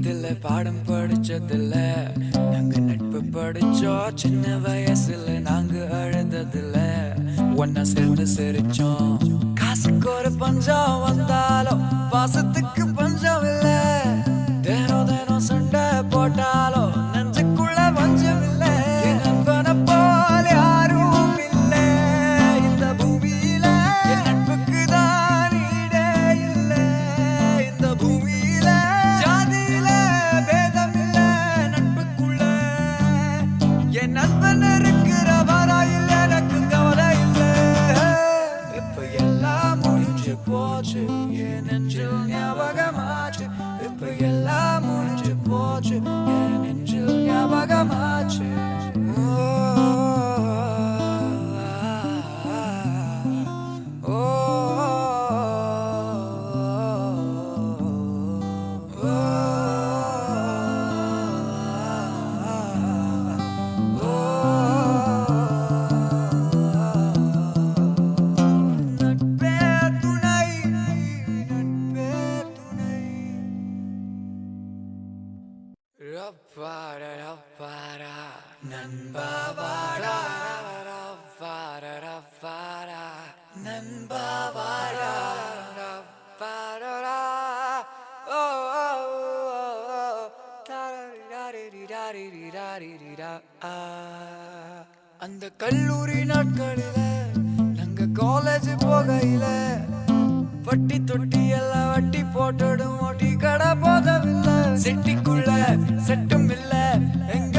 பள்ளிக்கூடத்துல பாடம் படிச்சதில்ல, நாங்க நட்பு படிச்சோம். சின்ன வயசுல நாங்க அழுததில்ல, ஒன்னா சேர்ந்து சிரிச்சோம். காசுக்கு ஒரு பஞ்சம் வந்தாலும் பாசத்துக்கு பஞ்சம் இல்ல. தினம் தினம் சண்டை போட்டாலும் நெஞ்சுக்குள்ள பஞ்சம் இல்ல. என் நண்பனை போல யாரும் இல்ல இந்த பூமியில. என் நட்புக்கு தான் ஈடே இல்ல இந்த பூமியில. ஜாதியில பேதம் இல்ல நட்புக்குள்ள. என் நண்பன் இருக்கிற வரையில் எனக்கு கவலை இல்ல. இப்ப எல்லாம் முடிஞ்சு போச்சு, என் நெஞ்சில் ஞாபகமாச்சு. இப்ப எல்லாம் முடிஞ்சு போச்சு, என் நெஞ்சில் ஞாபகமாச்சு. நட்பே துணை, நட்பே துணை. ரப்பாரா ரப்பாரா நண்பா வாடா, ரப்பாரா ரப்பாரா நண்பா வாடா, ரப்பாரா. ஓ ஓ ஓ தாரிரிரிரிரிரிரிரிரிரா. அந்த கல்லூரி நாட்களில நாங்க காலேஜ் போகையில வட்டி தொட்டி எல்லாம் வட்டி போட்டுடும். ஓட்டி கடை போதவில்லை, செட்டிக்குள்ள செட்டும் இல்ல. எங்க